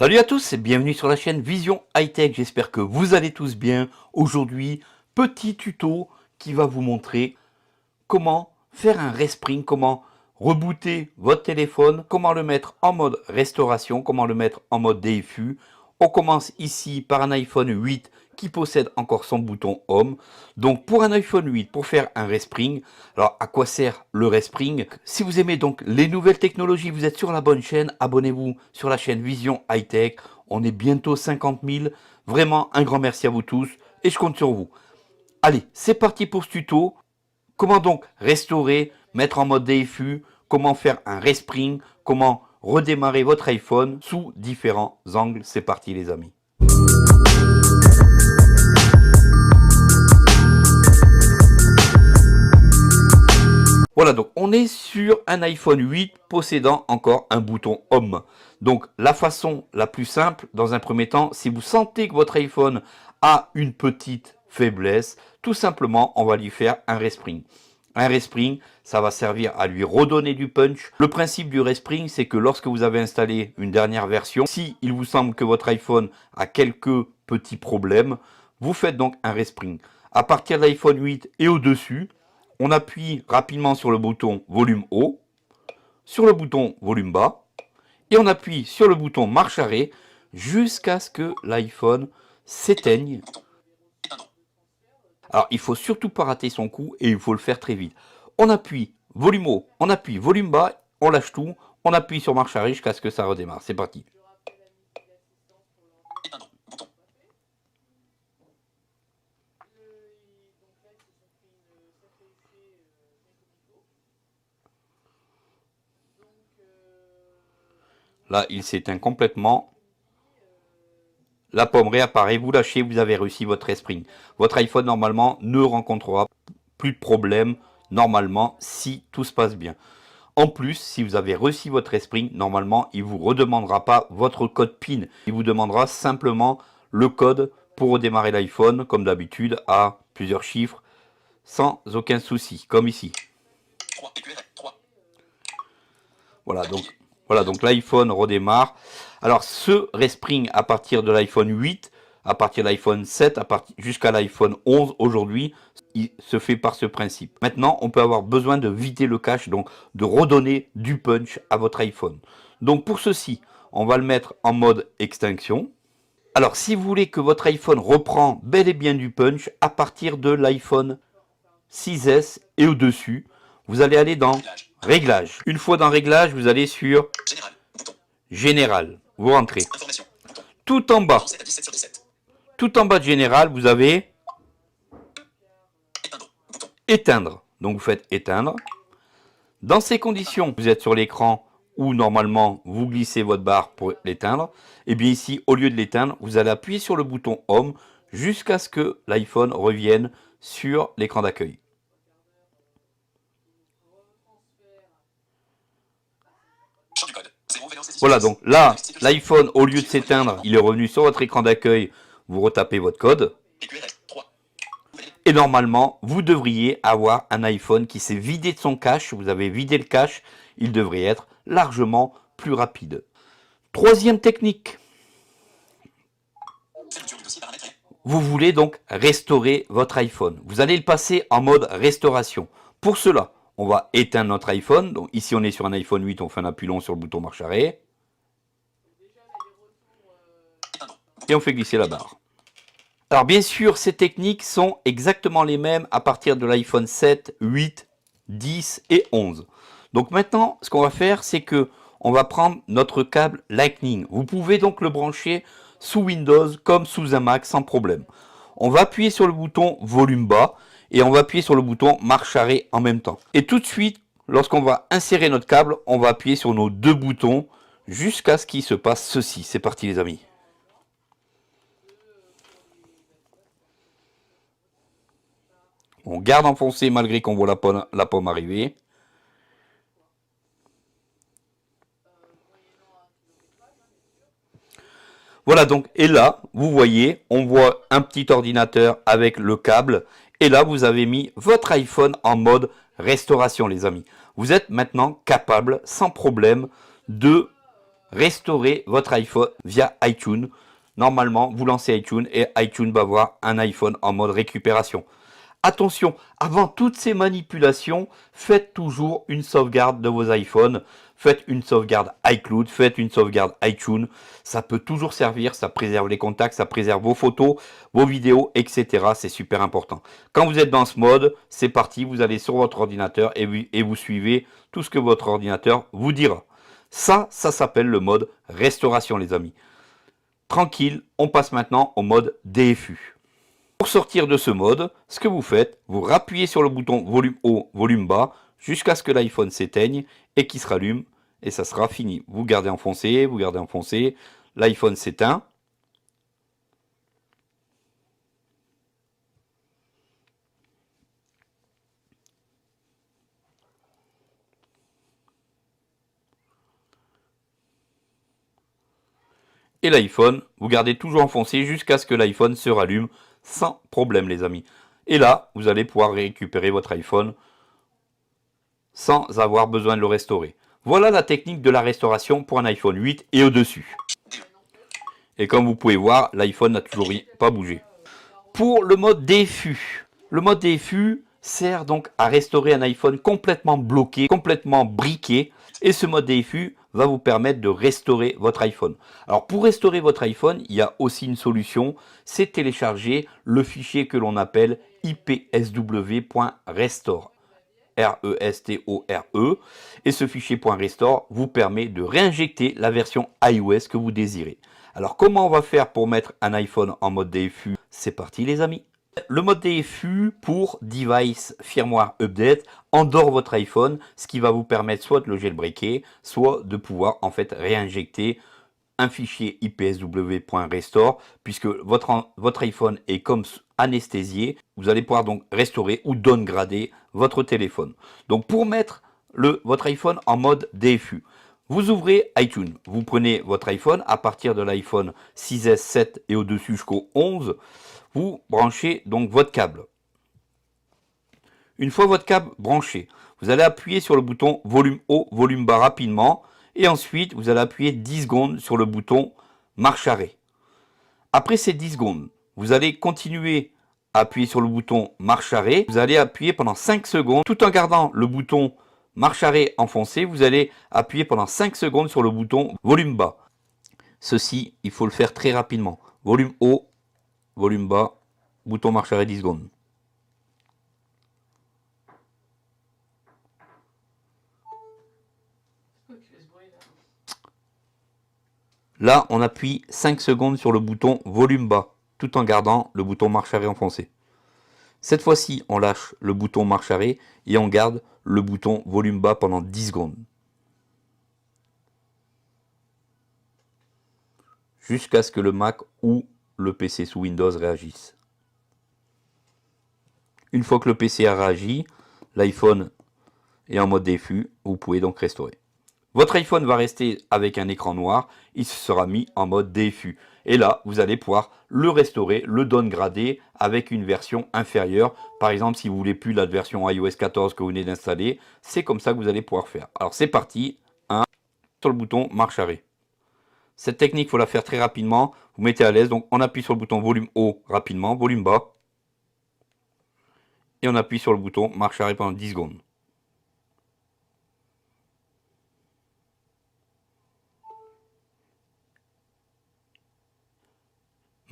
Salut à tous et bienvenue sur la chaîne Vision High Tech, j'espère que vous allez tous bien. Aujourd'hui, petit tuto qui va vous montrer comment faire un respring, comment rebooter votre téléphone, comment le mettre en mode restauration, comment le mettre en mode DFU. On commence ici par un iPhone 8 qui possède encore son bouton Home. Donc pour un iPhone 8, pour faire un respring, alors à quoi sert le respring? Si vous aimez donc les nouvelles technologies, vous êtes sur la bonne chaîne, abonnez-vous sur la chaîne Vision High Tech. On est bientôt 50 000. Vraiment un grand merci à vous tous et je compte sur vous. Allez, c'est parti pour ce tuto. Comment donc restaurer, mettre en mode DFU, comment faire un respring, comment redémarrer votre iPhone sous différents angles. C'est parti les amis. Voilà, donc on est sur un iPhone 8 possédant encore un bouton Home. Donc la façon la plus simple, dans un premier temps, si vous sentez que votre iPhone a une petite faiblesse, tout simplement, on va lui faire un respring. Un respring, ça va servir à lui redonner du punch. Le principe du respring, c'est que lorsque vous avez installé une dernière version, si il vous semble que votre iPhone a quelques petits problèmes, vous faites donc un respring. À partir de l'iPhone 8 et au-dessus, on appuie rapidement sur le bouton volume haut, sur le bouton volume bas, et on appuie sur le bouton marche arrêt jusqu'à ce que l'iPhone s'éteigne. Alors, il ne faut surtout pas rater son coup et il faut le faire très vite. On appuie volume haut, on appuie volume bas, on lâche tout, on appuie sur marche arrêt jusqu'à ce que ça redémarre. C'est parti. Là, il s'éteint complètement. La pomme réapparaît, vous lâchez, vous avez réussi votre respring. Votre iPhone, normalement, ne rencontrera plus de problème, normalement, si tout se passe bien. En plus, si vous avez réussi votre respring, normalement, il ne vous redemandera pas votre code PIN. Il vous demandera simplement le code pour redémarrer l'iPhone, comme d'habitude, à plusieurs chiffres, sans aucun souci, comme ici. Voilà, donc l'iPhone redémarre. Alors ce respring à partir de l'iPhone 8, à partir de l'iPhone 7, jusqu'à l'iPhone 11 aujourd'hui, il se fait par ce principe. Maintenant, on peut avoir besoin de vider le cache, donc de redonner du punch à votre iPhone. Donc pour ceci, on va le mettre en mode extinction. Alors si vous voulez que votre iPhone reprend bel et bien du punch, à partir de l'iPhone 6S et au-dessus, vous allez aller dans Réglages. Une fois dans Réglages, vous allez sur Général. Vous rentrez. Tout en bas. Tout en bas de Général, vous avez Éteindre. Donc vous faites Éteindre. Dans ces conditions, vous êtes sur l'écran où normalement vous glissez votre barre pour l'éteindre. Et bien ici, au lieu de l'éteindre, vous allez appuyer sur le bouton Home jusqu'à ce que l'iPhone revienne sur l'écran d'accueil. Voilà, donc là, l'iPhone, au lieu de s'éteindre, il est revenu sur votre écran d'accueil. Vous retapez votre code. Et normalement, vous devriez avoir un iPhone qui s'est vidé de son cache. Vous avez vidé le cache. Il devrait être largement plus rapide. Troisième technique. Vous voulez donc restaurer votre iPhone. Vous allez le passer en mode restauration. Pour cela, on va éteindre notre iPhone. Donc ici, on est sur un iPhone 8. On fait un appui long sur le bouton marche arrêt. Et on fait glisser la barre. Alors bien sûr, ces techniques sont exactement les mêmes à partir de l'iPhone 7, 8, 10 et 11. Donc maintenant, ce qu'on va faire, c'est que on va prendre notre câble Lightning. Vous pouvez donc le brancher sous Windows comme sous un Mac sans problème. On va appuyer sur le bouton volume bas et on va appuyer sur le bouton marche arrêt en même temps. Et tout de suite, lorsqu'on va insérer notre câble, on va appuyer sur nos deux boutons jusqu'à ce qu'il se passe ceci. C'est parti les amis. On garde enfoncé malgré qu'on voit la pomme arriver. Voilà donc, et là, vous voyez, on voit un petit ordinateur avec le câble. Et là, vous avez mis votre iPhone en mode restauration, les amis. Vous êtes maintenant capable, sans problème, de restaurer votre iPhone via iTunes. Normalement, vous lancez iTunes et iTunes va voir un iPhone en mode récupération. Attention, avant toutes ces manipulations, faites toujours une sauvegarde de vos iPhones. Faites une sauvegarde iCloud, faites une sauvegarde iTunes. Ça peut toujours servir, ça préserve les contacts, ça préserve vos photos, vos vidéos, etc. C'est super important. Quand vous êtes dans ce mode, c'est parti, vous allez sur votre ordinateur et vous suivez tout ce que votre ordinateur vous dira. Ça s'appelle le mode restauration, les amis. Tranquille, on passe maintenant au mode DFU. Pour sortir de ce mode, ce que vous faites, vous rappuyez sur le bouton volume haut, volume bas, jusqu'à ce que l'iPhone s'éteigne et qu'il se rallume, et ça sera fini. Vous gardez enfoncé, l'iPhone s'éteint. Et l'iPhone, vous gardez toujours enfoncé jusqu'à ce que l'iPhone se rallume sans problème, les amis. Et là, vous allez pouvoir récupérer votre iPhone sans avoir besoin de le restaurer. Voilà la technique de la restauration pour un iPhone 8 et au-dessus. Et comme vous pouvez voir, l'iPhone n'a toujours pas bougé. Pour le mode DFU, le mode DFU sert donc à restaurer un iPhone complètement bloqué, complètement briqué. Et ce mode DFU va vous permettre de restaurer votre iPhone. Alors pour restaurer votre iPhone, il y a aussi une solution, c'est télécharger le fichier que l'on appelle ipsw.restore. R-E-S-T-O-R-E. Et ce fichier .restore vous permet de réinjecter la version iOS que vous désirez. Alors comment on va faire pour mettre un iPhone en mode DFU? C'est parti les amis. Le mode DFU pour Device Firmware Update endort votre iPhone, ce qui va vous permettre soit de le jailbreaker, soit de pouvoir en fait réinjecter un fichier ipsw.restore, puisque votre iPhone est comme anesthésié. Vous allez pouvoir donc restaurer ou downgrader votre téléphone. Donc pour mettre votre iPhone en mode DFU, vous ouvrez iTunes, vous prenez votre iPhone à partir de l'iPhone 6S, 7 et au-dessus jusqu'au 11, vous branchez donc votre câble. Une fois votre câble branché, vous allez appuyer sur le bouton volume haut, volume bas rapidement et ensuite vous allez appuyer 10 secondes sur le bouton marche arrêt. Après ces 10 secondes, vous allez continuer à appuyer sur le bouton marche arrêt. Vous allez appuyer pendant 5 secondes tout en gardant le bouton marche arrêt enfoncé. Vous allez appuyer pendant 5 secondes sur le bouton volume bas. Ceci, il faut le faire très rapidement. Volume haut, volume bas, bouton marche arrêt 10 secondes. Là, on appuie 5 secondes sur le bouton volume bas, tout en gardant le bouton marche arrêt enfoncé. Cette fois-ci, on lâche le bouton marche arrêt et on garde le bouton volume bas pendant 10 secondes. Jusqu'à ce que le Mac ou le PC sous Windows réagisse. Une fois que le PC a réagi, l'iPhone est en mode DFU, vous pouvez donc restaurer. Votre iPhone va rester avec un écran noir, il sera mis en mode DFU. Et là, vous allez pouvoir le restaurer, le downgrader avec une version inférieure. Par exemple, si vous voulez plus la version iOS 14 que vous venez d'installer, c'est comme ça que vous allez pouvoir faire. Alors c'est parti, sur le bouton marche arrêt. Cette technique, il faut la faire très rapidement, vous mettez à l'aise, donc on appuie sur le bouton volume haut rapidement, volume bas. Et on appuie sur le bouton marche arrêt pendant 10 secondes.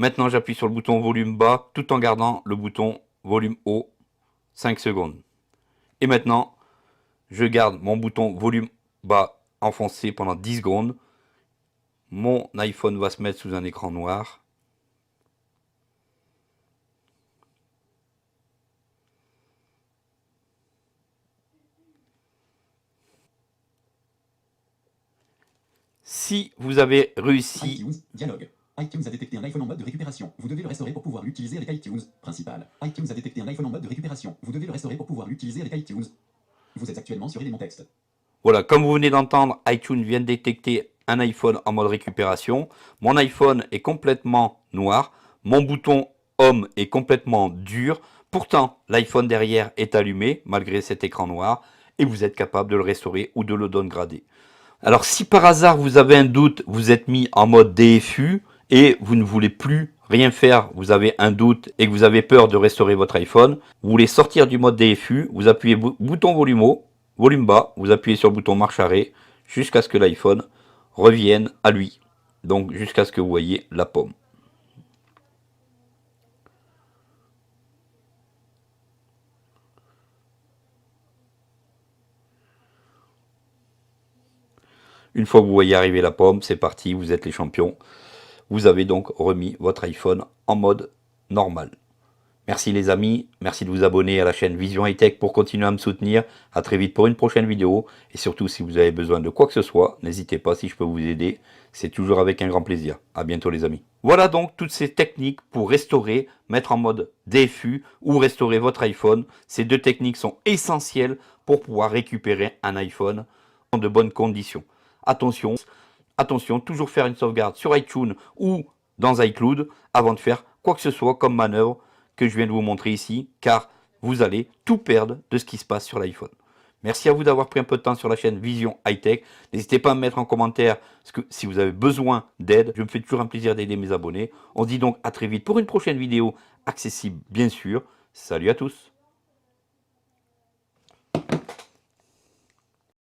Maintenant, j'appuie sur le bouton volume bas tout en gardant le bouton volume haut 5 secondes. Et maintenant, je garde mon bouton volume bas enfoncé pendant 10 secondes. Mon iPhone va se mettre sous un écran noir. Si vous avez réussi... iTunes, dialogue. iTunes a détecté un iPhone en mode de récupération. Vous devez le restaurer pour pouvoir l'utiliser avec iTunes. Principal. iTunes a détecté un iPhone en mode de récupération. Vous devez le restaurer pour pouvoir l'utiliser avec iTunes. Vous êtes actuellement sur élément texte. Voilà, comme vous venez d'entendre, iTunes vient de détecter un iPhone en mode récupération. Mon iPhone est complètement noir. Mon bouton Home est complètement dur. Pourtant, l'iPhone derrière est allumé, malgré cet écran noir. Et vous êtes capable de le restaurer ou de le downgrader. Alors si par hasard vous avez un doute, vous êtes mis en mode DFU et vous ne voulez plus rien faire, vous avez un doute et que vous avez peur de restaurer votre iPhone, vous voulez sortir du mode DFU, vous appuyez bouton volume haut, volume bas, vous appuyez sur le bouton marche arrêt jusqu'à ce que l'iPhone revienne à lui. Donc jusqu'à ce que vous voyez la pomme. Une fois que vous voyez arriver la pomme, c'est parti, vous êtes les champions. Vous avez donc remis votre iPhone en mode normal. Merci les amis, merci de vous abonner à la chaîne Vision High Tech pour continuer à me soutenir. A très vite pour une prochaine vidéo. Et surtout, si vous avez besoin de quoi que ce soit, n'hésitez pas si je peux vous aider. C'est toujours avec un grand plaisir. A bientôt les amis. Voilà donc toutes ces techniques pour restaurer, mettre en mode DFU ou restaurer votre iPhone. Ces deux techniques sont essentielles pour pouvoir récupérer un iPhone dans de bonnes conditions. Attention, attention, toujours faire une sauvegarde sur iTunes ou dans iCloud avant de faire quoi que ce soit comme manœuvre que je viens de vous montrer ici, car vous allez tout perdre de ce qui se passe sur l'iPhone. Merci à vous d'avoir pris un peu de temps sur la chaîne Vision High Tech. N'hésitez pas à me mettre en commentaire si vous avez besoin d'aide. Je me fais toujours un plaisir d'aider mes abonnés. On se dit donc à très vite pour une prochaine vidéo accessible, bien sûr. Salut à tous.